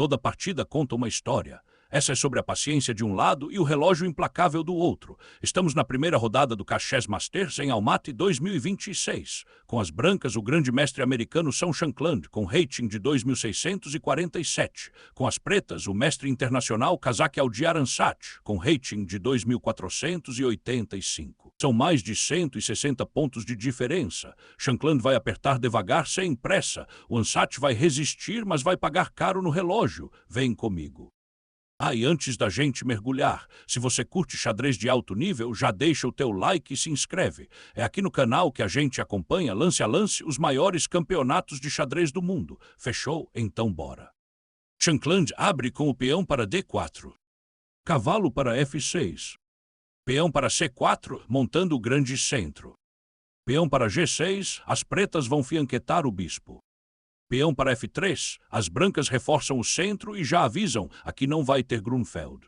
Toda partida conta uma história. Essa é sobre a paciência de um lado e o relógio implacável do outro. Estamos na primeira rodada do Chess Masters em Almaty 2026. Com as brancas, o grande mestre americano São Shankland, com rating de 2.647. Com as pretas, o mestre internacional Kazakh Aldiar Ansat, com rating de 2.485. São mais de 160 pontos de diferença. Shankland vai apertar devagar, sem pressa. O Ansat vai resistir, mas vai pagar caro no relógio. Vem comigo. E antes da gente mergulhar, se você curte xadrez de alto nível, já deixa o teu like e se inscreve. É aqui no canal que a gente acompanha, lance a lance, os maiores campeonatos de xadrez do mundo. Fechou? Então bora. Shankland abre com o peão para D4. Cavalo para F6. Peão para C4, montando o grande centro. Peão para G6, as pretas vão fianquetar o bispo. Peão para F3, as brancas reforçam o centro e já avisam, aqui não vai ter Grunfeld.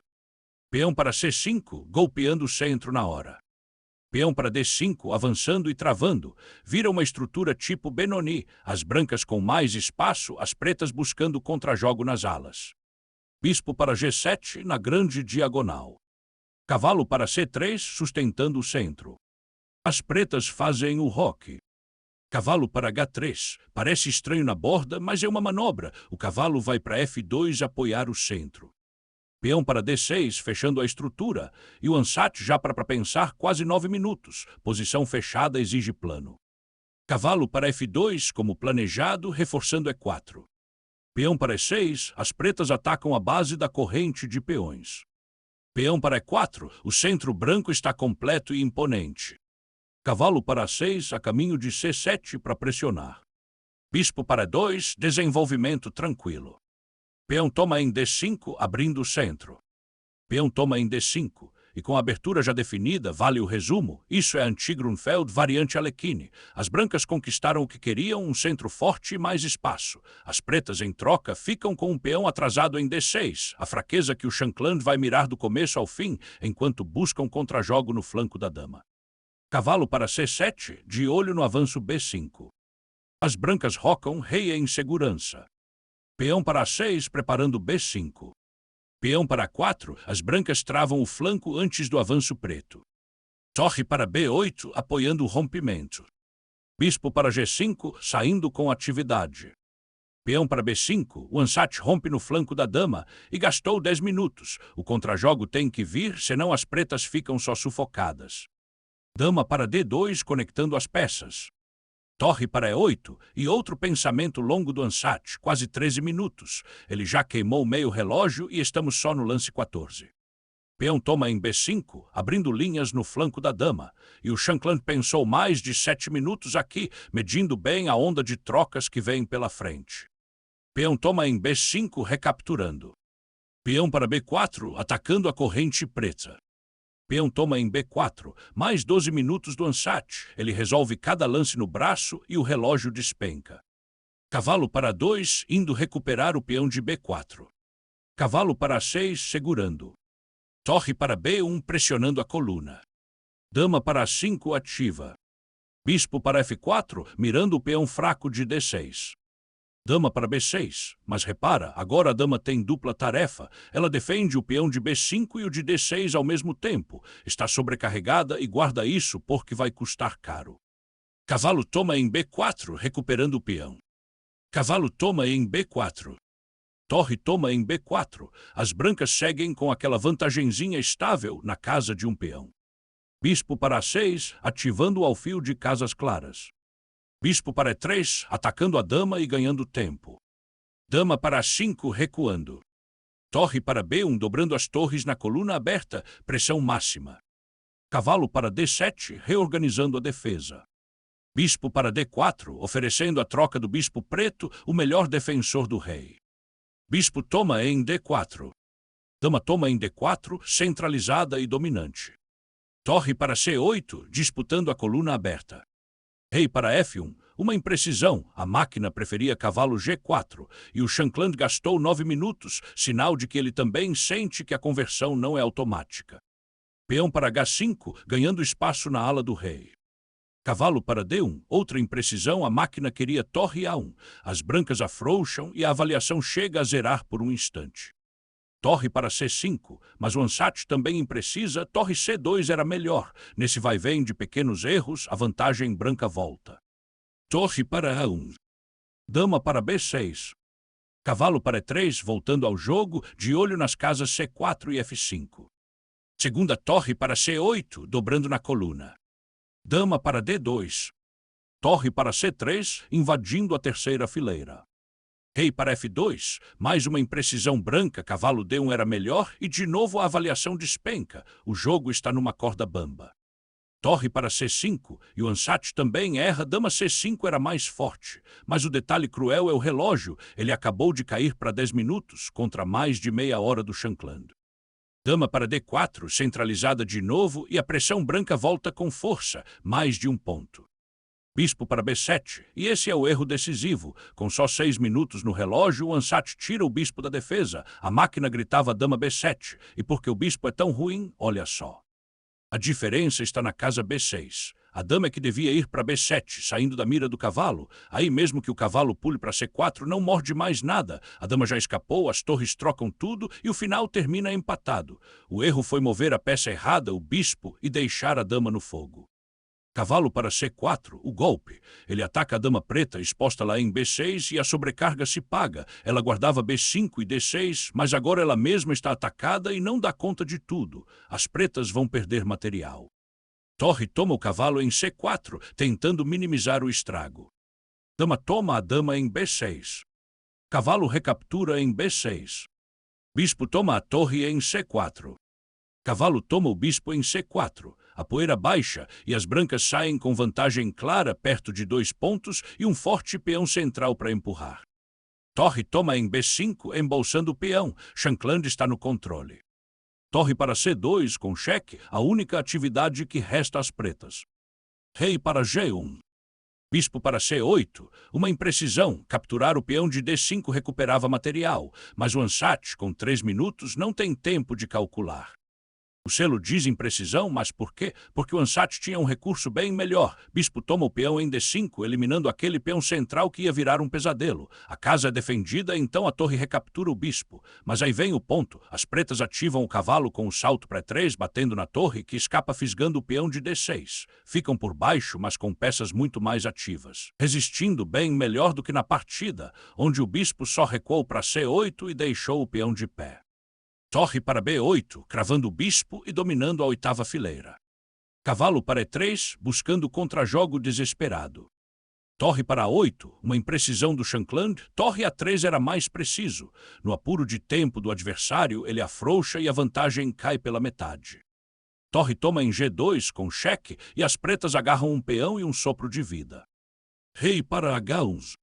Peão para C5, golpeando o centro na hora. Peão para D5, avançando e travando. Vira uma estrutura tipo Benoni, as brancas com mais espaço, as pretas buscando contrajogo nas alas. Bispo para G7, na grande diagonal. Cavalo para C3, sustentando o centro. As pretas fazem o roque. Cavalo para H3. Parece estranho na borda, mas é uma manobra. O cavalo vai para F2 apoiar o centro. Peão para D6, fechando a estrutura. E o Ansat já para pensar quase 9 minutos. Posição fechada exige plano. Cavalo para F2, como planejado, reforçando E4. Peão para E6, as pretas atacam a base da corrente de peões. Peão para E4, o centro branco está completo e imponente. Cavalo para A6, a caminho de C7 para pressionar. Bispo para E2, desenvolvimento tranquilo. Peão toma em D5, abrindo o centro. Peão toma em D5, e com a abertura já definida, vale o resumo, isso é anti-Grunfeld variante Alekhine. As brancas conquistaram o que queriam, um centro forte e mais espaço. As pretas, em troca, ficam com um peão atrasado em D6, a fraqueza que o Shankland vai mirar do começo ao fim, enquanto buscam contrajogo no flanco da dama. Cavalo para C7, de olho no avanço B5. As brancas rocam, rei em segurança. Peão para A6, preparando B5. Peão para A4, as brancas travam o flanco antes do avanço preto. Torre para B8, apoiando o rompimento. Bispo para G5, saindo com atividade. Peão para B5, o Ansat rompe no flanco da dama e gastou 10 minutos. O contrajogo tem que vir, senão as pretas ficam só sufocadas. Dama para D2, conectando as peças. Torre para E8 e outro pensamento longo do Ansat, quase 13 minutos. Ele já queimou meio relógio e estamos só no lance 14. Peão toma em B5, abrindo linhas no flanco da dama. E o Shankland pensou mais de 7 minutos aqui, medindo bem a onda de trocas que vem pela frente. Peão toma em B5, recapturando. Peão para B4, atacando a corrente preta. Peão toma em B4, mais 12 minutos do Ansat. Ele resolve cada lance no braço e o relógio despenca. Cavalo para 2, indo recuperar o peão de B4. Cavalo para A6, segurando. Torre para B1, pressionando a coluna. Dama para A5, ativa. Bispo para F4, mirando o peão fraco de D6. Dama para B6, mas repara, agora a dama tem dupla tarefa. Ela defende o peão de B5 e o de D6 ao mesmo tempo. Está sobrecarregada e guarda isso porque vai custar caro. Cavalo toma em B4, recuperando o peão. Cavalo toma em B4. Torre toma em B4. As brancas seguem com aquela vantagenzinha estável na casa de um peão. Bispo para A6, ativando o alfio de casas claras. Bispo para E3, atacando a dama e ganhando tempo. Dama para A5, recuando. Torre para B1, dobrando as torres na coluna aberta, pressão máxima. Cavalo para D7, reorganizando a defesa. Bispo para D4, oferecendo a troca do bispo preto, o melhor defensor do rei. Bispo toma em D4. Dama toma em D4, centralizada e dominante. Torre para C8, disputando a coluna aberta. Rei para F1, uma imprecisão, a máquina preferia cavalo G4, e o Shankland gastou 9 minutos, sinal de que ele também sente que a conversão não é automática. Peão para H5, ganhando espaço na ala do rei. Cavalo para D1, outra imprecisão, a máquina queria torre A1. As brancas afrouxam e a avaliação chega a zerar por um instante. Torre para C5, mas o Ansat também imprecisa, torre C2 era melhor. Nesse vai-vem de pequenos erros, a vantagem branca volta. Torre para A1. Dama para B6. Cavalo para E3, voltando ao jogo, de olho nas casas C4 e F5. Segunda torre para C8, dobrando na coluna. Dama para D2. Torre para C3, invadindo a terceira fileira. Rei para F2, mais uma imprecisão branca, cavalo D1 era melhor e de novo a avaliação despenca. O jogo está numa corda bamba. Torre para C5, e o Ansat também erra, dama C5 era mais forte. Mas o detalhe cruel é o relógio, ele acabou de cair para 10 minutos, contra mais de meia hora do Shankland. Dama para D4, centralizada de novo, e a pressão branca volta com força, mais de um ponto. Bispo para B7, e esse é o erro decisivo. Com só 6 minutos no relógio, o Ansat tira o bispo da defesa. A máquina gritava dama B7, e porque o bispo é tão ruim, olha só. A diferença está na casa B6. A dama é que devia ir para B7, saindo da mira do cavalo. Aí mesmo que o cavalo pule para C4, não morde mais nada. A dama já escapou, as torres trocam tudo e o final termina empatado. O erro foi mover a peça errada, o bispo, e deixar a dama no fogo. Cavalo para C4, o golpe. Ele ataca a dama preta, exposta lá em B6, e a sobrecarga se paga. Ela guardava B5 e D6, mas agora ela mesma está atacada e não dá conta de tudo. As pretas vão perder material. Torre toma o cavalo em C4, tentando minimizar o estrago. Dama toma a dama em B6. Cavalo recaptura em B6. Bispo toma a torre em C4. Cavalo toma o bispo em C4. A poeira baixa e as brancas saem com vantagem clara perto de 2 pontos e um forte peão central para empurrar. Torre toma em B5, embolsando o peão. Shankland está no controle. Torre para C2 com cheque, a única atividade que resta às pretas. Rei para G1. Bispo para C8, uma imprecisão, capturar o peão de D5 recuperava material, mas o Ansat, com 3 minutos, não tem tempo de calcular. O selo diz imprecisão, mas por quê? Porque o Ansat tinha um recurso bem melhor. Bispo toma o peão em D5, eliminando aquele peão central que ia virar um pesadelo. A casa é defendida, então a torre recaptura o bispo. Mas aí vem o ponto. As pretas ativam o cavalo com o salto para E3, batendo na torre, que escapa fisgando o peão de D6. Ficam por baixo, mas com peças muito mais ativas. Resistindo bem melhor do que na partida, onde o bispo só recuou para C8 e deixou o peão de pé. Torre para B8, cravando o bispo e dominando a 8ª fileira. Cavalo para E3, buscando contrajogo desesperado. Torre para A8, uma imprecisão do Shankland, torre A3 era mais preciso. No apuro de tempo do adversário, ele afrouxa e a vantagem cai pela metade. Torre toma em G2 com cheque e as pretas agarram um peão e um sopro de vida. Rei para H1.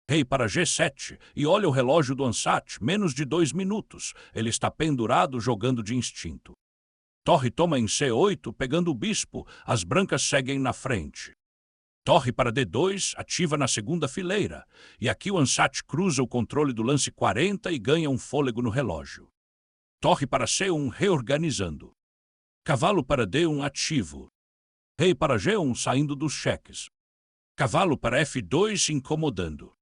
Rei para G7, e olha o relógio do Ansat, menos de 2 minutos. Ele está pendurado, jogando de instinto. Torre toma em C8, pegando o bispo, as brancas seguem na frente. Torre para D2, ativa na 2ª fileira, e aqui o Ansat cruza o controle do lance 40 e ganha um fôlego no relógio. Torre para C1, reorganizando. Cavalo para D1, ativo. Rei para G1, saindo dos cheques. Cavalo para F2, incomodando.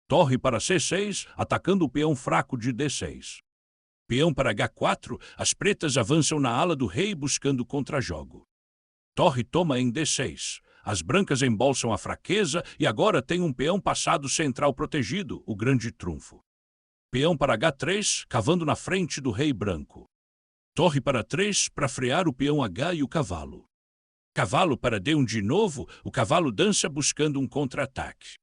Torre para C6, atacando o peão fraco de D6. Peão para H4, as pretas avançam na ala do rei buscando contrajogo. Torre toma em D6. As brancas embolsam a fraqueza e agora tem um peão passado central protegido, o grande trunfo. Peão para H3, cavando na frente do rei branco. Torre para 3, para frear o peão H e o cavalo. Cavalo para D1 de novo, o cavalo dança buscando um contra-ataque.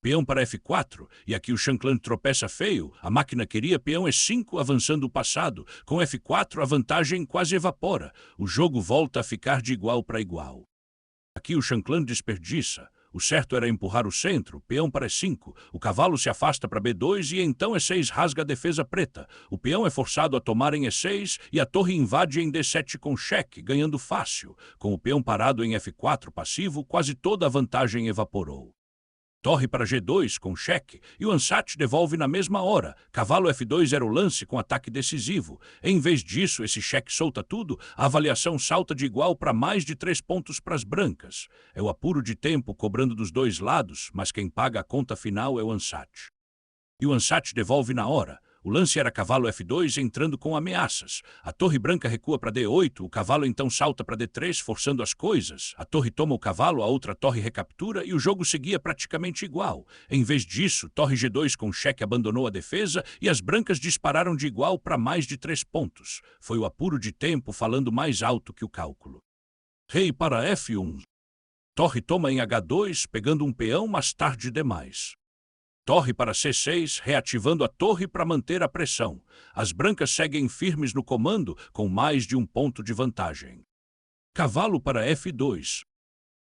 Peão para F4, e aqui o Shankland tropeça feio, a máquina queria peão E5 avançando o passado, com F4 a vantagem quase evapora, o jogo volta a ficar de igual para igual. Aqui o Shankland desperdiça, o certo era empurrar o centro, peão para E5, o cavalo se afasta para B2 e então E6 rasga a defesa preta, o peão é forçado a tomar em E6 e a torre invade em D7 com cheque, ganhando fácil, com o peão parado em F4 passivo, quase toda a vantagem evaporou. Torre para G2 com cheque e o ansat devolve na mesma hora. Cavalo F2 era o lance com ataque decisivo. Em vez disso, esse cheque solta tudo, a avaliação salta de igual para mais de 3 pontos para as brancas. É o apuro de tempo cobrando dos dois lados, mas quem paga a conta final é o ansat. E o ansat devolve na hora. O lance era cavalo F2 entrando com ameaças. A torre branca recua para D8, o cavalo então salta para D3, forçando as coisas. A torre toma o cavalo, a outra torre recaptura e o jogo seguia praticamente igual. Em vez disso, torre G2 com cheque abandonou a defesa e as brancas dispararam de igual para mais de 3 pontos. Foi o apuro de tempo falando mais alto que o cálculo. Rei para F1. Torre toma em H2, pegando um peão, mas tarde demais. Torre para C6, reativando a torre para manter a pressão. As brancas seguem firmes no comando, com mais de um ponto de vantagem. Cavalo para F2.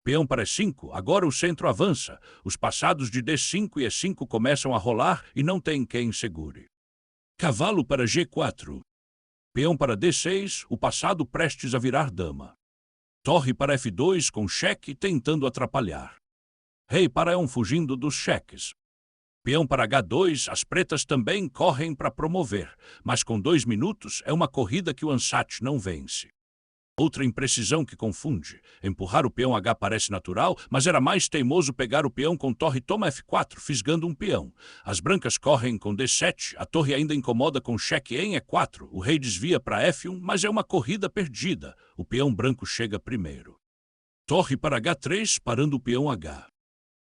Peão para E5, agora o centro avança. Os passados de D5 e E5 começam a rolar e não tem quem segure. Cavalo para G4. Peão para D6, o passado prestes a virar dama. Torre para F2 com cheque tentando atrapalhar. Rei para E1 fugindo dos cheques. Peão para H2, as pretas também correm para promover, mas com 2 minutos é uma corrida que o ansat não vence. Outra imprecisão que confunde. Empurrar o peão H parece natural, mas era mais teimoso pegar o peão com torre toma F4, fisgando um peão. As brancas correm com D7, a torre ainda incomoda com cheque em E4, o rei desvia para F1, mas é uma corrida perdida. O peão branco chega primeiro. Torre para H3, parando o peão H.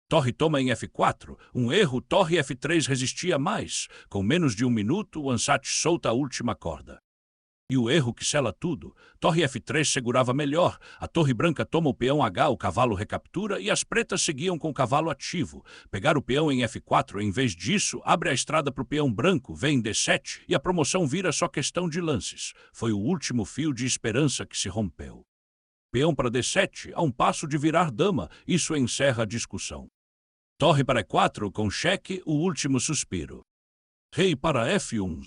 Torre toma em F4, um erro, torre F3 resistia mais. Com menos de 1 minuto, o ansat solta a última corda. E o erro que sela tudo, torre F3 segurava melhor, a torre branca toma o peão H, o cavalo recaptura e as pretas seguiam com o cavalo ativo. Pegar o peão em F4, em vez disso, abre a estrada para o peão branco, vem D7 e a promoção vira só questão de lances. Foi o último fio de esperança que se rompeu. Peão para D7, a um passo de virar dama, isso encerra a discussão. Torre para E4, com cheque, o último suspiro. Rei para F1.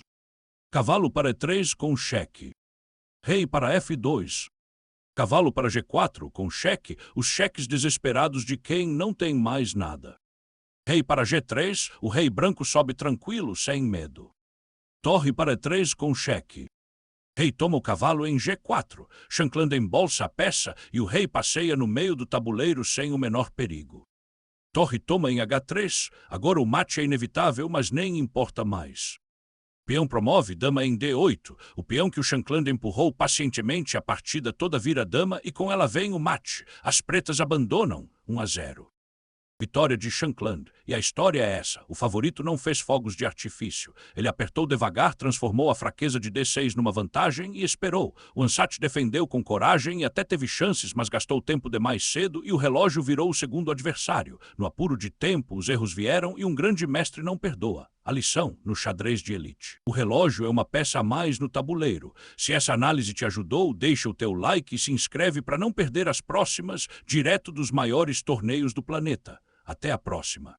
Cavalo para E3, com cheque. Rei para F2. Cavalo para G4, com cheque, os cheques desesperados de quem não tem mais nada. Rei para G3, o rei branco sobe tranquilo, sem medo. Torre para E3, com cheque. Rei toma o cavalo em G4, Shankland embolsa a peça e o rei passeia no meio do tabuleiro sem o menor perigo. Torre toma em H3, agora o mate é inevitável, mas nem importa mais. Peão promove dama em D8, o peão que o Shankland empurrou pacientemente a partida toda vira dama e com ela vem o mate. As pretas abandonam, 1-0. Vitória de Shankland. E a história é essa. O favorito não fez fogos de artifício. Ele apertou devagar, transformou a fraqueza de D6 numa vantagem e esperou. O ansat defendeu com coragem e até teve chances, mas gastou tempo demais cedo e o relógio virou o segundo adversário. No apuro de tempo, os erros vieram e um grande mestre não perdoa. A lição no xadrez de elite. O relógio é uma peça a mais no tabuleiro. Se essa análise te ajudou, deixa o teu like e se inscreve para não perder as próximas direto dos maiores torneios do planeta. Até a próxima.